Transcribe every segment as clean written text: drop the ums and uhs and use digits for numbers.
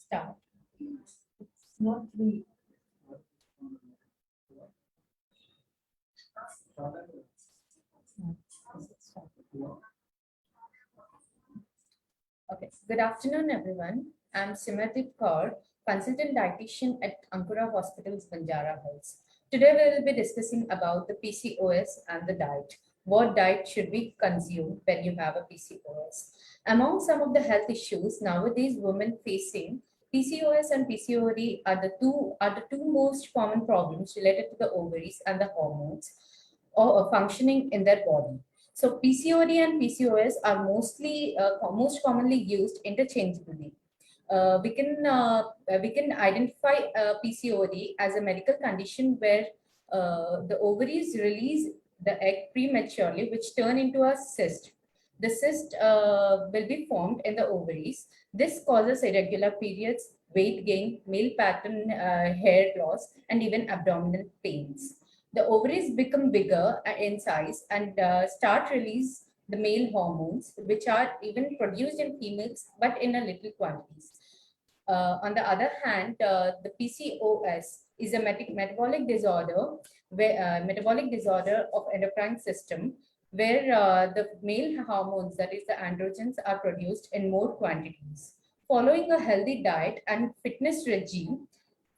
Start. It's not the Okay. Good afternoon, everyone. I'm Simratip Kaur, consultant dietitian at Ankura Hospitals, Banjara Hills. Today, we will be discussing about the PCOS and the diet. What diet should we consume when you have a PCOS? Among some of the health issues nowadays, women facing PCOS and PCOD are the two most common problems related to the ovaries and the hormones or functioning in their body. So PCOD and PCOS are most commonly used interchangeably. We can identify PCOD as a medical condition where the ovaries release the egg prematurely, which turn into a cyst. The cyst will be formed in the ovaries. This causes irregular periods, weight gain, male pattern hair loss, and even abdominal pains. The ovaries become bigger in size and start release the male hormones, which are even produced in females, but in a little quantities. On the other hand, the PCOS is a metabolic disorder, metabolic disorder of endocrine system, where the male hormones, that is the androgens, are produced in more quantities. Following a healthy diet and fitness regime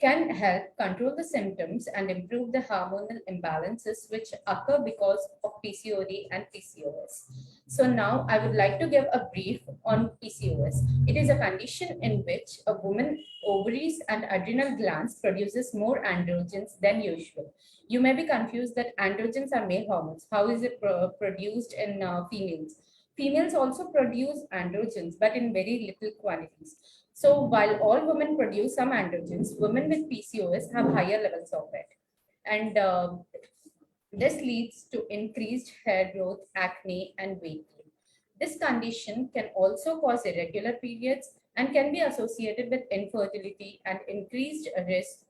can help control the symptoms and improve the hormonal imbalances which occur because of PCOD and PCOS. So now I would like to give a brief on PCOS. It is a condition in which a woman ovaries and adrenal glands produces more androgens than usual. You may be confused that androgens are male hormones. How is it produced in females? Females also produce androgens, but in very little quantities. So while all women produce some androgens, women with PCOS have higher levels of it. And this leads to increased hair growth, acne, and weight gain. This condition can also cause irregular periods and can be associated with infertility and increased risk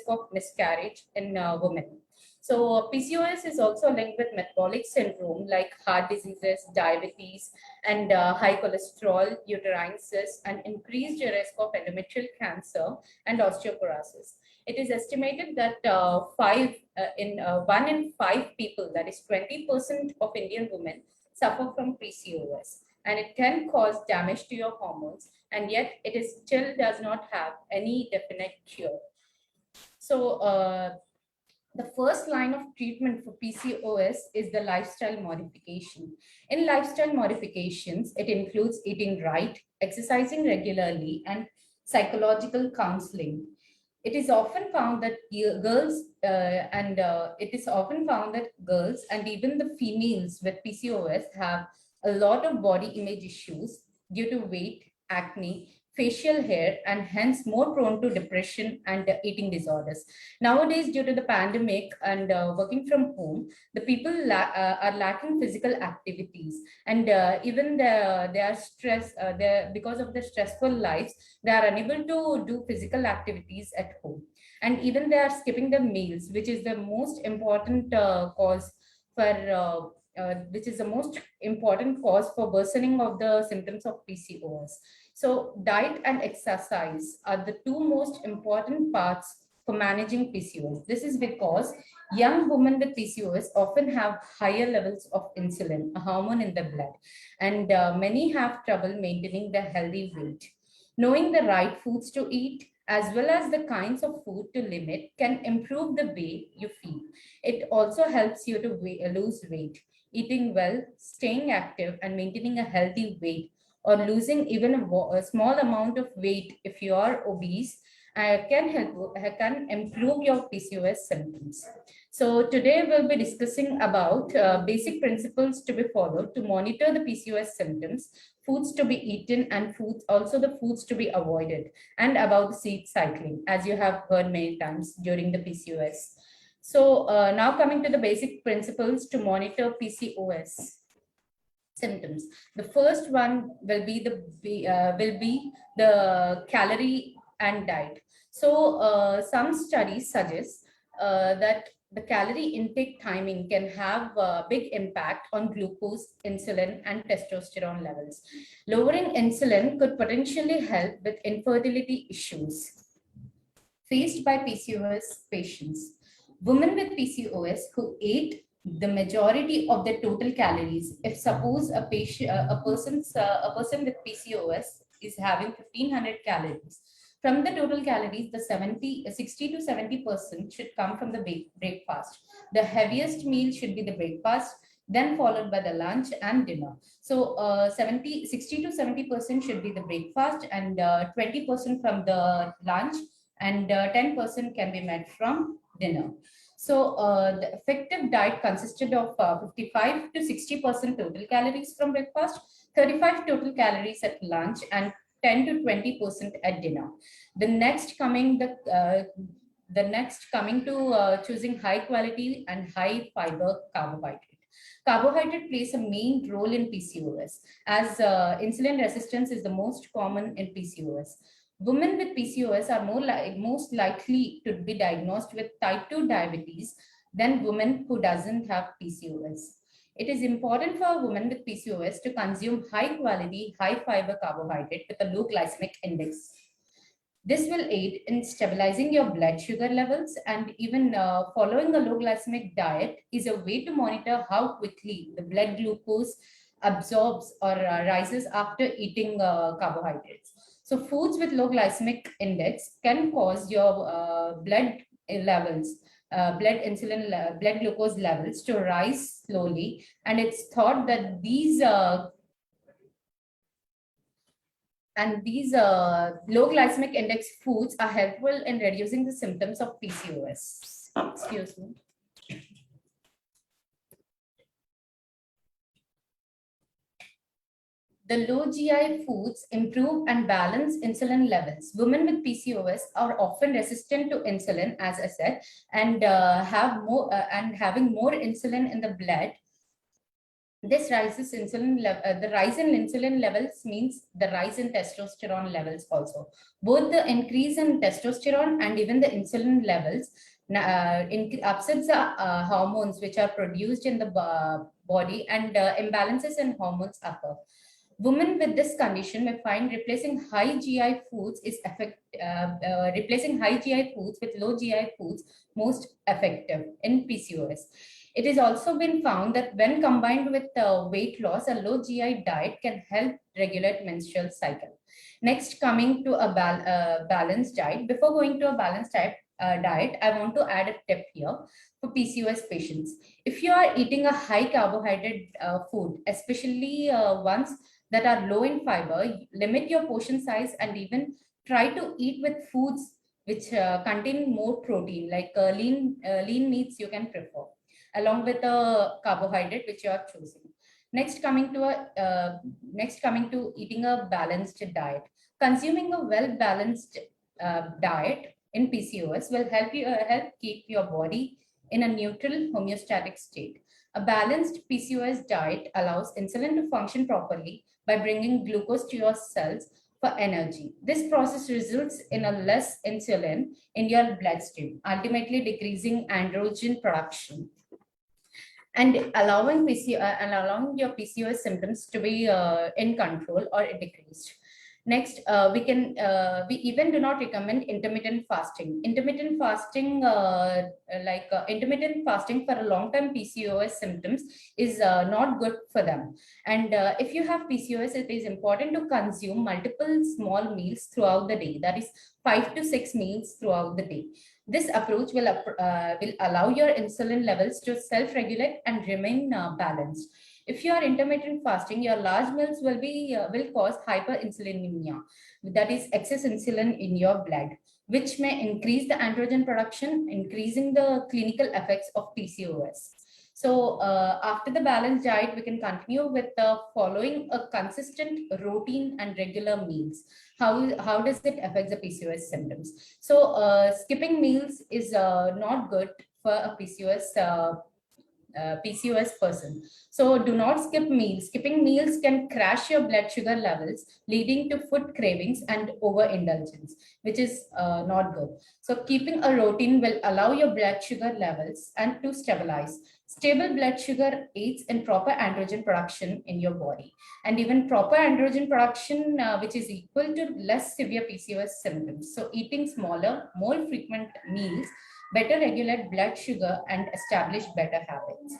of miscarriage in women. So PCOS is also linked with metabolic syndrome like heart diseases, diabetes, and high cholesterol, uterine cysts, and increased risk of endometrial cancer and osteoporosis. It is estimated that 1 in 5 people, that is 20% of Indian women, suffer from PCOS, and it can cause damage to your hormones, and yet it is still does not have any definite cure. So the first line of treatment for PCOS is the lifestyle modification. In lifestyle modifications, it includes eating right, exercising regularly, and psychological counseling. It is often found that girls and even the females with PCOS have a lot of body image issues due to weight, acne, facial hair, and hence more prone to depression and eating disorders. Nowadays, due to the pandemic and working from home, the people are lacking physical activities, and even they are stressed. Because of their stressful lives, they are unable to do physical activities at home, and even they are skipping the meals, which is the most important cause for. Which is the most important cause for worsening of the symptoms of PCOS. So, diet and exercise are the two most important parts for managing PCOS. This is because young women with PCOS often have higher levels of insulin, a hormone in the blood, and many have trouble maintaining their healthy weight. Knowing the right foods to eat as well as the kinds of food to limit can improve the way you feel. It also helps you to lose weight. Eating well, staying active, and maintaining a healthy weight, or losing even a small amount of weight if you are obese, can improve your PCOS symptoms. So today we'll be discussing about basic principles to be followed to monitor the PCOS symptoms, foods to be eaten, and the foods to be avoided, and about the sleep cycling, as you have heard many times during the PCOS. So now coming to the basic principles to monitor PCOS symptoms. The first one will be the calorie and diet. So some studies suggest that the calorie intake timing can have a big impact on glucose, insulin, and testosterone levels. Lowering insulin could potentially help with infertility issues faced by PCOS patients. Women with PCOS who ate the majority of the total calories. If suppose a person with PCOS is having 1500 calories, from the total calories, the 60 to 70% should come from the breakfast. The heaviest meal should be the breakfast, then followed by the lunch and dinner. So 60 to 70% should be the breakfast, and 20% from the lunch, and 10% can be met from dinner. So the effective diet consisted of 55 to 60% total calories from breakfast, 35 total calories at lunch, and 10 to 20% at dinner. The next coming to choosing high quality and high fiber carbohydrate. Carbohydrate plays a main role in PCOS, as insulin resistance is the most common in PCOS. Women with PCOS are most likely to be diagnosed with type 2 diabetes than women who doesn't have PCOS. It is important for a woman with PCOS to consume high quality, high fiber carbohydrate with a low glycemic index. This will aid in stabilizing your blood sugar levels, and even following a low glycemic diet is a way to monitor how quickly the blood glucose absorbs or rises after eating carbohydrates. So foods with low glycemic index can cause your blood glucose levels to rise slowly, and it's thought that these low glycemic index foods are helpful in reducing the symptoms of PCOS. Excuse me. The low GI foods improve and balance insulin levels. Women with PCOS are often resistant to insulin, as I said, and having more insulin in the blood. This rises the rise in insulin levels means the rise in testosterone levels also. Both the increase in testosterone and even the insulin levels upsets the hormones which are produced in the body, and imbalances in hormones occur. Women with this condition may find replacing high GI foods with low GI foods most effective in PCOS. It has also been found that when combined with weight loss, a low GI diet can help regulate menstrual cycle. Next, coming to a balanced diet. Before going to a balanced diet, I want to add a tip here for PCOS patients. If you are eating a high carbohydrate food, especially ones that are low in fiber, limit your portion size, and even try to eat with foods which contain more protein, like lean meats you can prefer, along with the carbohydrate which you are choosing. Next coming to eating a balanced diet. Consuming a well-balanced diet in PCOS will help keep your body in a neutral homeostatic state. A balanced PCOS diet allows insulin to function properly by bringing glucose to your cells for energy. This process results in a less insulin in your bloodstream, ultimately decreasing androgen production and allowing your PCOS symptoms to be in control or decreased. Next, we even do not recommend intermittent fasting. Intermittent fasting for a long-term PCOS symptoms is not good for them. And if you have PCOS, it is important to consume multiple small meals throughout the day. That is 5 to 6 meals throughout the day. This approach will allow your insulin levels to self-regulate and remain balanced. If you are intermittent fasting, your large meals will cause hyperinsulinemia, that is excess insulin in your blood, which may increase the androgen production, increasing the clinical effects of PCOS. So after the balanced diet, we can continue with following a consistent routine and regular meals. How does it affect the PCOS symptoms? So skipping meals is not good for a PCOS PCOS person. So do not skip meals. Skipping meals can crash your blood sugar levels, leading to food cravings and overindulgence, which is not good. So keeping a routine will allow your blood sugar levels and to stabilize. Stable blood sugar aids in proper androgen production in your body, and even proper androgen production, which is equal to less severe PCOS symptoms. So eating smaller, more frequent meals better regulate blood sugar and establish better habits.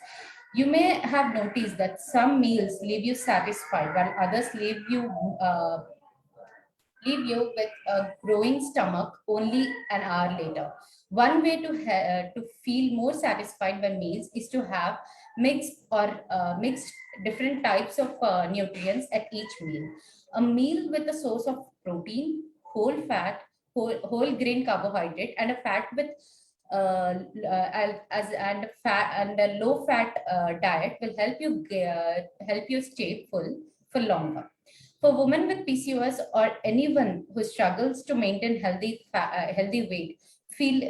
You may have noticed that some meals leave you satisfied while others uh, leave you with a growing stomach only an hour later. One way to feel more satisfied by meals is to have mixed different types of nutrients at each meal. A meal with a source of protein, whole fat, whole grain carbohydrate, and a fat with as and fat and a low fat diet will help you stay full for longer. For women with PCOS or anyone who struggles to maintain healthy weight, feeling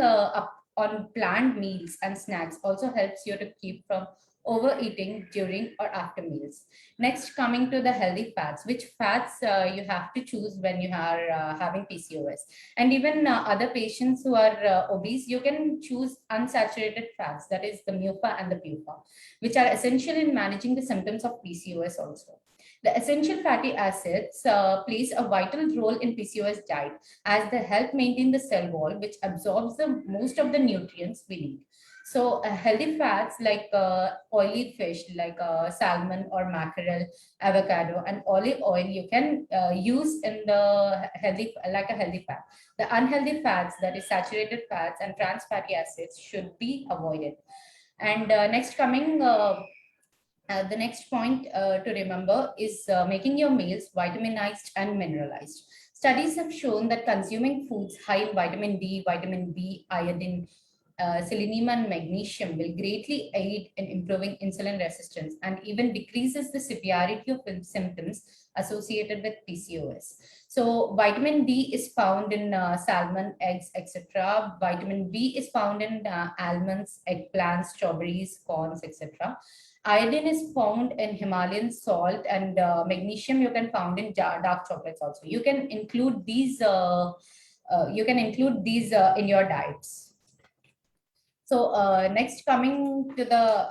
up on planned meals and snacks also helps you to keep from overeating during or after meals. Next, coming to the healthy fats, which fats you have to choose when you are having PCOS. And even other patients who are obese, you can choose unsaturated fats, that is the MUFA and the PUFA, which are essential in managing the symptoms of PCOS also. The essential fatty acids plays a vital role in PCOS diet as they help maintain the cell wall, which absorbs the most of the nutrients we need. So healthy fats like oily fish like salmon or mackerel, avocado, and olive oil you can use in the healthy like a healthy fat. The unhealthy fats, that is saturated fats and trans fatty acids, should be avoided. And the next point to remember is making your meals vitaminized and mineralized. Studies have shown that consuming foods high in vitamin D, vitamin B, iodine, selenium, and magnesium will greatly aid in improving insulin resistance and even decreases the severity of symptoms associated with PCOS. So, vitamin D is found in salmon, eggs, etc. Vitamin B is found in almonds, eggplants, strawberries, corns, etc. Iodine is found in Himalayan salt, and magnesium you can found in dark chocolates also. You can include these. In your diets. So next, coming to the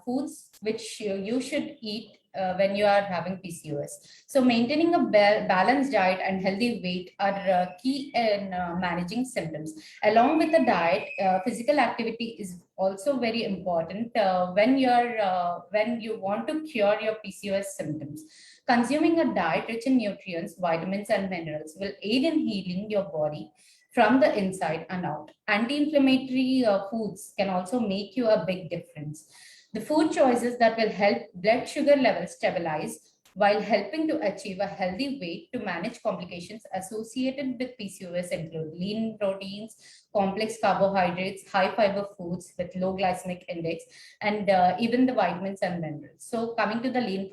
foods which you should eat when you are having PCOS. So maintaining a balanced diet and healthy weight are key in managing symptoms. Along with the diet, physical activity is also very important when you want to cure your PCOS symptoms. Consuming a diet rich in nutrients, vitamins, and minerals will aid in healing your body from the inside and out. Anti-inflammatory foods can also make you a big difference. The food choices that will help blood sugar levels stabilize while helping to achieve a healthy weight to manage complications associated with PCOS include lean proteins, complex carbohydrates, high fiber foods with low glycemic index, and even the vitamins and minerals. So coming to the lean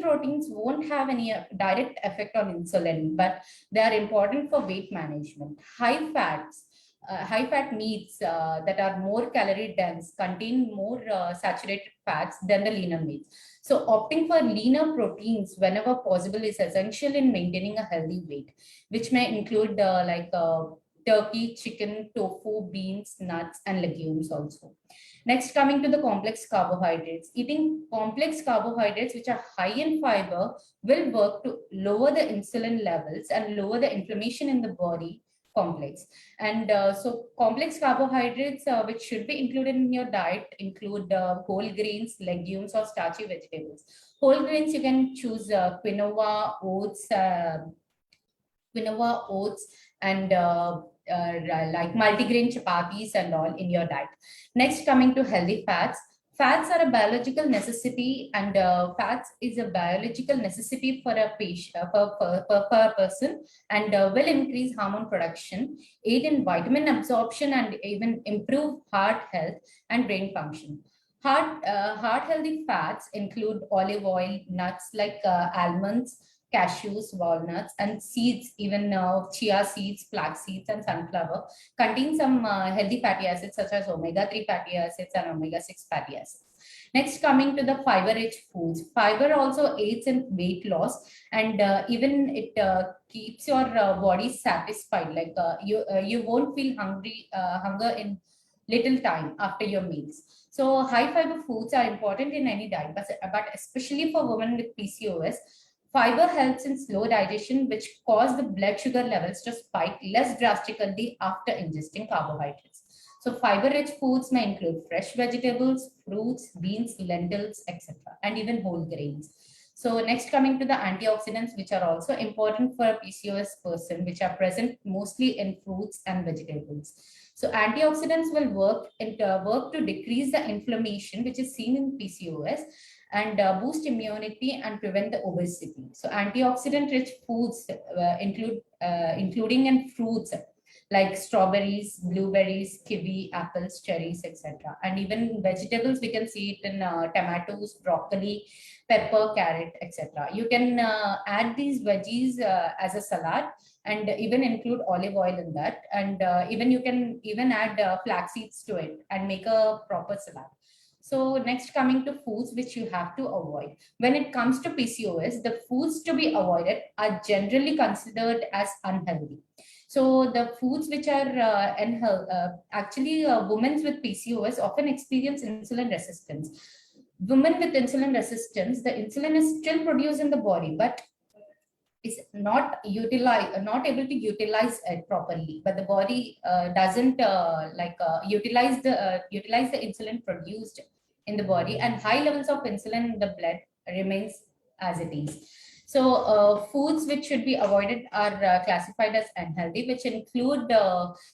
proteins won't have any direct effect on insulin, but they are important for weight management. High fat meats that are more calorie dense contain more saturated fats than the leaner meats. So opting for leaner proteins whenever possible is essential in maintaining a healthy weight, which may include turkey, chicken, tofu, beans, nuts, and legumes also. Next, coming to the complex carbohydrates. Eating complex carbohydrates, which are high in fiber, will work to lower the insulin levels and lower the inflammation in the body complex. And so complex carbohydrates, which should be included in your diet, include whole grains, legumes, or starchy vegetables. Whole grains, you can choose quinoa, oats, and like multigrain chapatis and all in your diet. Next, coming to healthy fats. Fats are a biological necessity, and fats is a biological necessity for a patient, per person, and will increase hormone production, aid in vitamin absorption, and even improve heart health and brain function. Heart healthy fats include olive oil, nuts like almonds, cashews, walnuts, and seeds, even chia seeds, flax seeds, and sunflower, contain some healthy fatty acids such as omega-3 fatty acids and omega-6 fatty acids. Next, coming to the fiber-rich foods. Fiber also aids in weight loss, and even it keeps your body satisfied. Like you won't feel hunger in little time after your meals. So high fiber foods are important in any diet, but especially for women with PCOS, fiber helps in slow digestion, which cause the blood sugar levels to spike less drastically after ingesting carbohydrates. So fiber-rich foods may include fresh vegetables, fruits, beans, lentils, etc., and even whole grains. So next, coming to the antioxidants, which are also important for a PCOS person, which are present mostly in fruits and vegetables. So antioxidants will work to decrease the inflammation, which is seen in PCOS, and boost immunity and prevent the obesity. So antioxidant-rich foods including in fruits like strawberries, blueberries, kiwi, apples, cherries, etc. And even vegetables, we can see it in tomatoes, broccoli, pepper, carrot, etc. You can add these veggies as a salad and even include olive oil in that. And even you can even add flax seeds to it and make a proper salad. So next, coming to foods which you have to avoid. When it comes to PCOS, the foods to be avoided are generally considered as unhealthy. So the foods which are actually women with PCOS often experience insulin resistance. Women with insulin resistance, the insulin is still produced in the body, but is not able to utilize it properly. But the body doesn't utilize the insulin produced in the body, and high levels of insulin in the blood remains as it is. So foods which should be avoided are classified as unhealthy, which include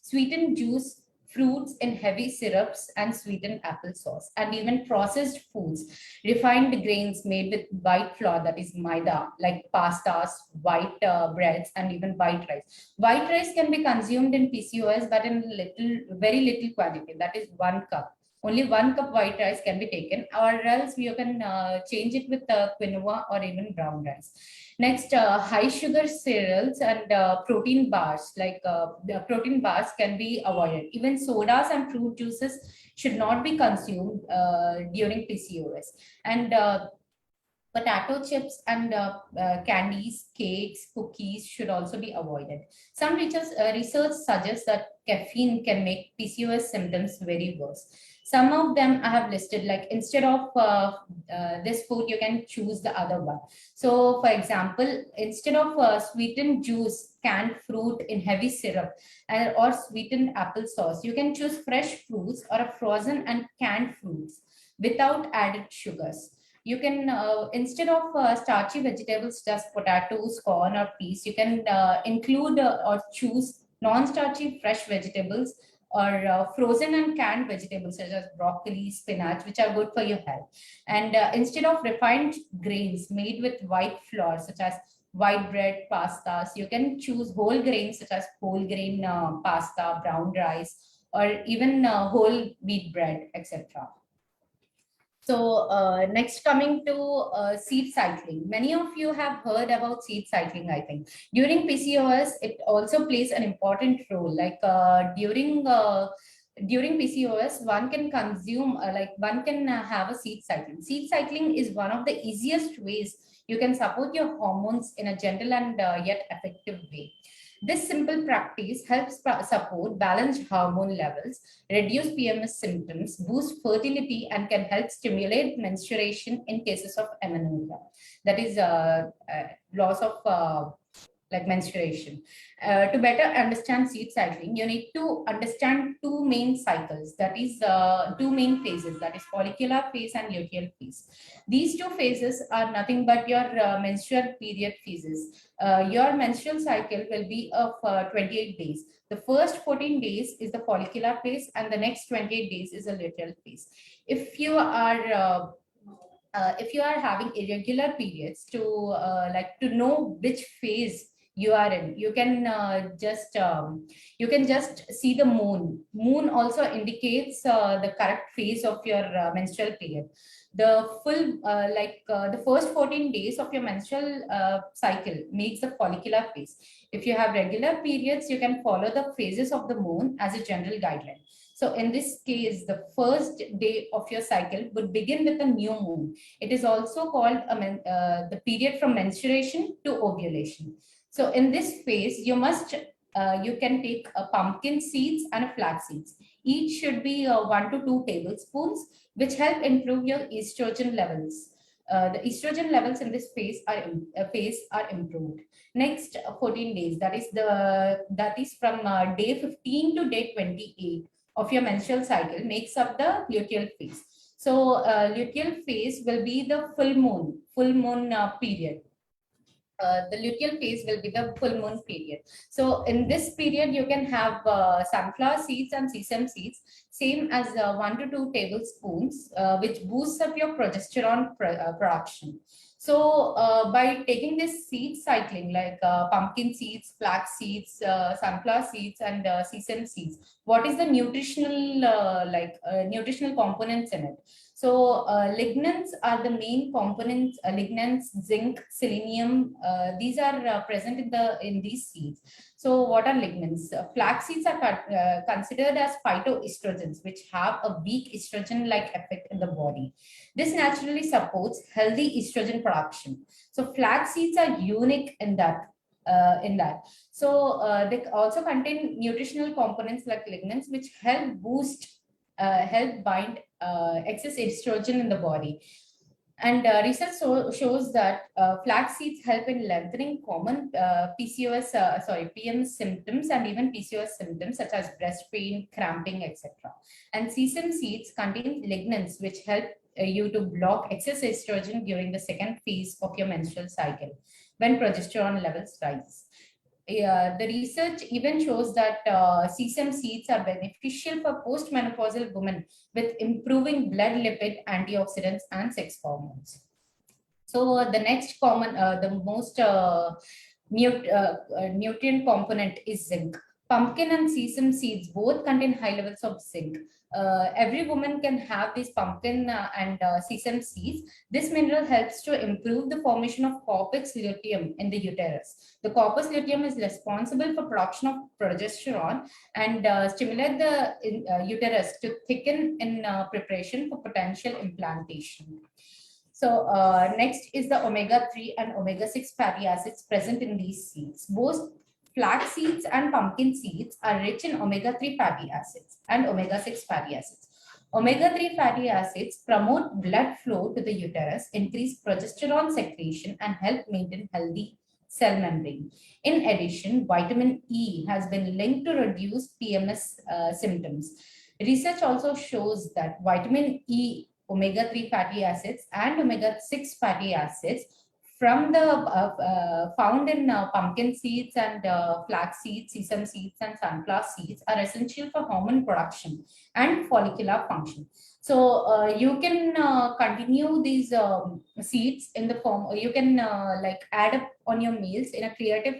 sweetened juice, fruits in heavy syrups, and sweetened applesauce, and even processed foods, refined grains made with white flour, that is maida, like pastas, white breads, and even white rice. White rice can be consumed in PCOS, but in very little quantity, that is 1 cup. Only 1 cup white rice can be taken, or else you can change it with quinoa or even brown rice. Next, high sugar cereals and protein bars, like the protein bars can be avoided. Even sodas and fruit juices should not be consumed during PCOS. And potato chips and candies, cakes, cookies should also be avoided. Some research suggests that caffeine can make PCOS symptoms very worse. Some of them I have listed, like instead of this food, you can choose the other one. So for example, instead of sweetened juice, canned fruit in heavy syrup, or sweetened applesauce, you can choose fresh fruits or a frozen and canned fruits without added sugars. You can, instead of starchy vegetables, just potatoes, corn, or peas, you can include or choose non-starchy fresh vegetables or frozen and canned vegetables such as broccoli, spinach, which are good for your health. And instead of refined grains made with white flour, such as white bread, pastas, you can choose whole grains such as whole grain pasta, brown rice, or even whole wheat bread, etc. So next, coming to seed cycling. Many of you have heard about seed cycling, I think. During PCOS, it also plays an important role. Like during PCOS, one can consume, one can have a seed cycling. Seed cycling is one of the easiest ways you can support your hormones in a gentle and yet effective way. This simple practice helps support balanced hormone levels, reduce PMS symptoms, boost fertility, and can help stimulate menstruation in cases of amenorrhea. That is loss of like menstruation. To better understand seed cycling, you need to understand two main cycles, that is two main phases, that is follicular phase and luteal phase. These two phases are nothing but your menstrual period phases. Your menstrual cycle will be of 28 days. The first 14 days is the follicular phase, and the next 28 days is a luteal phase. If you are having irregular periods, to know which phase you are in. You can just see the moon. Moon also indicates the correct phase of your menstrual period. The first 14 days of your menstrual cycle makes the follicular phase. If you have regular periods, you can follow the phases of the moon as a general guideline. So in this case, the first day of your cycle would begin with a new moon. It is also called the period from menstruation to ovulation. So in this phase, you can take a pumpkin seeds and a flax seeds. Each should be 1 to 2 tablespoons, which help improve your estrogen levels. The estrogen levels in this phase are improved. Next 14 days, that is from day 15 to day 28 of your menstrual cycle, makes up the luteal phase. So luteal phase will be the full moon period. The luteal phase will be the full moon period. So in this period, you can have sunflower seeds and sesame seeds, same as 1 to 2 tablespoons, which boosts up your progesterone production. So by taking this seed cycling, like pumpkin seeds, flax seeds, sunflower seeds, and sesame seeds, what is the nutritional components in it? So lignans are the main components. Lignans, zinc, selenium. These are present in these seeds. So what are lignans? Flax seeds are considered as phytoestrogens, which have a weak estrogen-like effect in the body. This naturally supports healthy estrogen production. So flax seeds are unique in that. So they also contain nutritional components like lignans, which help bind excess estrogen in the body. And research shows that flax seeds help in lengthening common PMS symptoms and even PCOS symptoms such as breast pain, cramping, etc. And sesame seeds contain lignans, which help you to block excess estrogen during the second phase of your menstrual cycle when progesterone levels rise. The research even shows that sesame seeds are beneficial for postmenopausal women with improving blood lipid, antioxidants, and sex hormones. So the next the most nutrient component is zinc. Pumpkin and sesame seeds both contain high levels of zinc. Every woman can have these pumpkin and sesame seeds. This mineral helps to improve the formation of corpus luteum in the uterus. The corpus luteum is responsible for production of progesterone and stimulate the uterus to thicken in preparation for potential implantation. So next is the omega-3 and omega-6 fatty acids present in these seeds. Both flax seeds and pumpkin seeds are rich in omega-3 fatty acids and omega-6 fatty acids. Omega-3 fatty acids promote blood flow to the uterus, increase progesterone secretion, and help maintain healthy cell membrane. In addition, vitamin E has been linked to reduce PMS symptoms. Research also shows that vitamin E, omega-3 fatty acids, and omega-6 fatty acids from the found in pumpkin seeds and flax seeds, sesame seeds, and sunflower seeds are essential for hormone production and follicular function. So you can continue these seeds in the form, you can like add up on your meals in a creative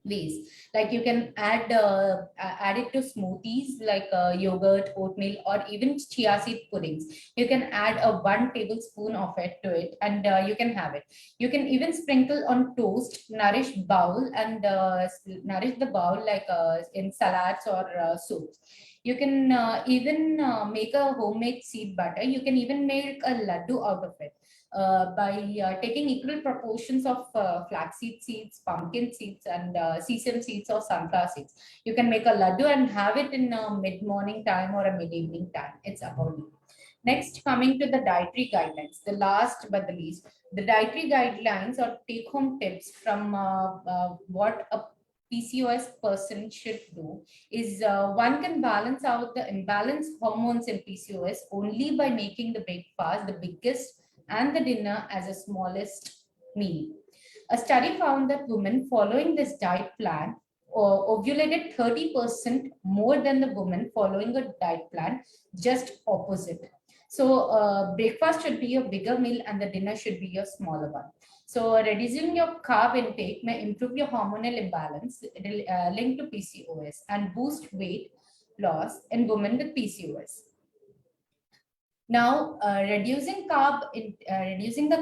ways. Like you can add it to smoothies like yogurt, oatmeal, or even chia seed puddings. You can add a 1 tablespoon of it to it, and you can have it. You can even sprinkle on toast, nourish bowl, and nourish the bowl like in salads or soups. You can even make a homemade seed butter. You can even make a laddu out of it. By taking equal proportions of flaxseed seeds, pumpkin seeds, and sesame seeds or sunflower seeds. You can make a laddu and have it in a mid-morning time or a mid-evening time. It's about you. Next, coming to the dietary guidelines, the last but the least, the dietary guidelines or take-home tips from what a PCOS person should do is one can balance out the imbalanced hormones in PCOS only by making the breakfast the biggest and the dinner as the smallest meal. A study found that women following this diet plan ovulated 30% more than the women following a diet plan just opposite. So breakfast should be your bigger meal and the dinner should be your smaller one. So reducing your carb intake may improve your hormonal imbalance linked to PCOS and boost weight loss in women with PCOS. Now, reducing the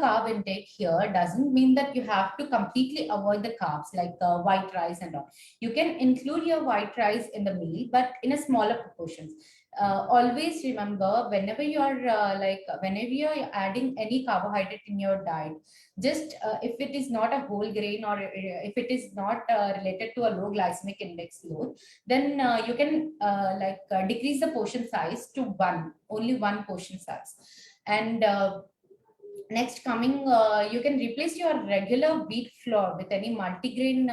carb intake here doesn't mean that you have to completely avoid the carbs like white rice and all. You can include your white rice in the meal, but in a smaller proportions. Always remember, whenever you're adding any carbohydrate in your diet, just if it is not a whole grain or if it is not related to a low glycemic index load, then you can decrease the portion size to only one portion size. And next coming, you can replace your regular wheat flour with any multigrain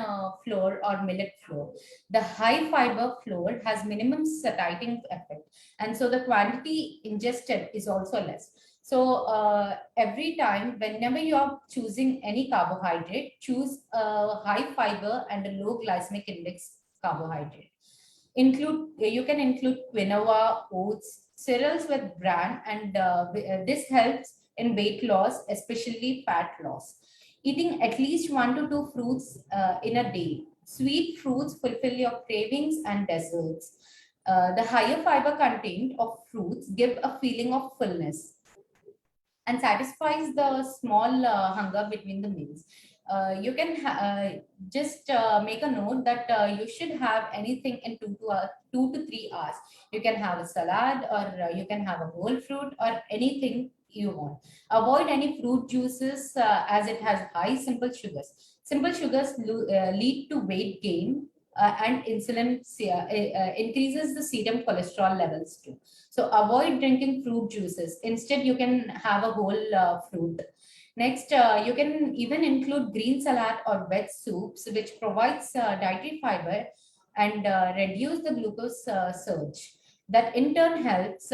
flour or millet flour. The high fiber flour has minimum satiating effect, and so the quantity ingested is also less. So every time, whenever you are choosing any carbohydrate, choose a high fiber and a low glycemic index carbohydrate. You can include quinoa, oats, cereals with bran, and this helps in weight loss, especially fat loss. Eating at least 1 to 2 fruits in a day. Sweet fruits fulfill your cravings and desserts. The higher fiber content of fruits give a feeling of fullness and satisfies the small hunger between the meals. You can just make a note that you should have anything in 2 to 3 hours. You can have a salad, or you can have a whole fruit, or anything you want. Avoid any fruit juices as it has high simple sugars. Simple sugars lead to weight gain, and insulin increases the serum cholesterol levels too. So avoid drinking fruit juices. Instead, you can have a whole fruit. Next, you can even include green salad or veg soups, which provides dietary fiber and reduce the glucose surge. That in turn helps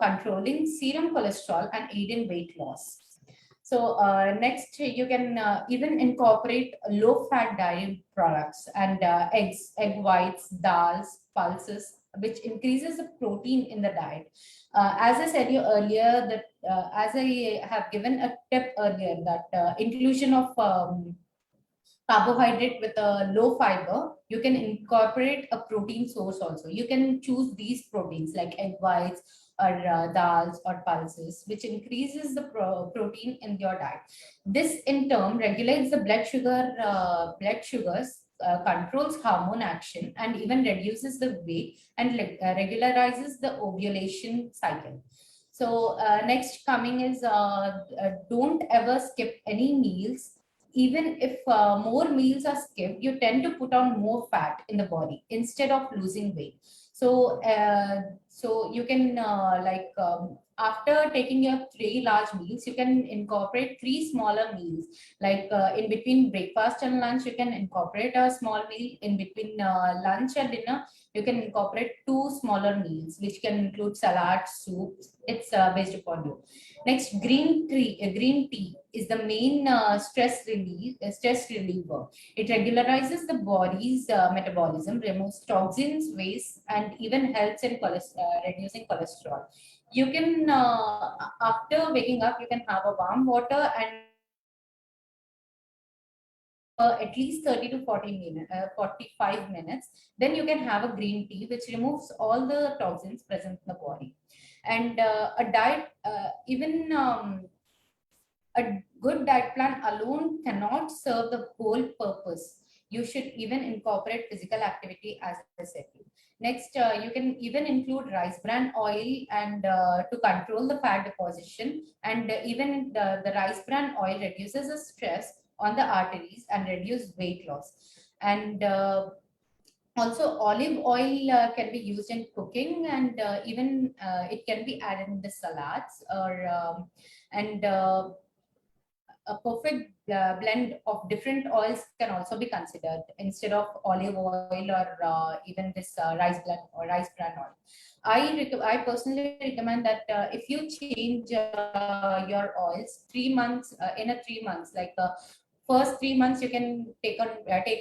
controlling serum cholesterol and aid in weight loss. So next, you can even incorporate low-fat dairy products and eggs, egg whites, dals, pulses, which increases the protein in the diet. As I said you earlier, that as I have given a tip earlier, that inclusion of carbohydrate with a low fiber, you can incorporate a protein source also. You can choose these proteins like egg whites or dals or pulses, which increases the protein in your diet. This in turn regulates the blood sugars, controls hormone action, and even reduces the weight and regularizes the ovulation cycle. So next coming is don't ever skip any meals. Even if more meals are skipped, you tend to put on more fat in the body instead of losing weight. So you can after taking your 3 large meals, you can incorporate 3 smaller meals. Like in between breakfast and lunch, you can incorporate a small meal. In between lunch and dinner, you can incorporate 2 smaller meals, which can include salad, soups. It's based upon you. Next, green tea is the main stress reliever. It regularizes the body's metabolism, removes toxins, waste, and even helps in reducing cholesterol. You can, after waking up, you can have a warm water and at least 30 to 40 minutes, 45 minutes. Then you can have a green tea, which removes all the toxins present in the body. And a diet, even a good diet plan alone cannot serve the whole purpose. You should even incorporate physical activity, as I said. Next, you can even include rice bran oil and to control the fat deposition. And even the rice bran oil reduces the stress on the arteries and reduce weight loss. And also, olive oil can be used in cooking, and even it can be added in the salads, or and a perfect blend of different oils can also be considered instead of olive oil, or even this rice bran oil. I personally recommend that if you change your oils 3 months, in a 3 months, like first 3 months you can take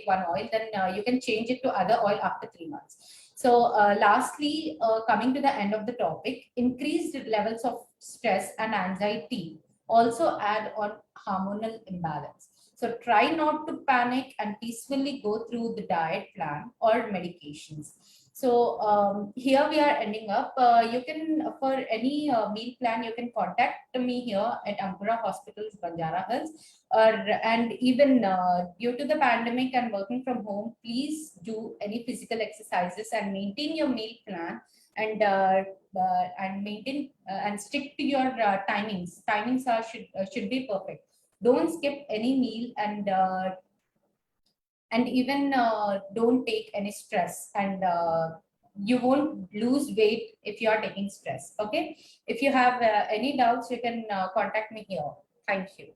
one oil, then you can change it to other oil after 3 months. So lastly, coming to the end of the topic, increased levels of stress and anxiety also add on hormonal imbalance. So try not to panic and peacefully go through the diet plan or medications. So here we are ending up. You can, for any meal plan, you can contact me here at Ankura Hospitals, Banjara Hills. And even due to the pandemic and working from home, please do any physical exercises and maintain your meal plan, and maintain and stick to your timings. Timings are should be perfect. Don't skip any meal, and even don't take any stress, and you won't lose weight if you are taking stress. Okay, if you have any doubts, you can contact me here. Thank you.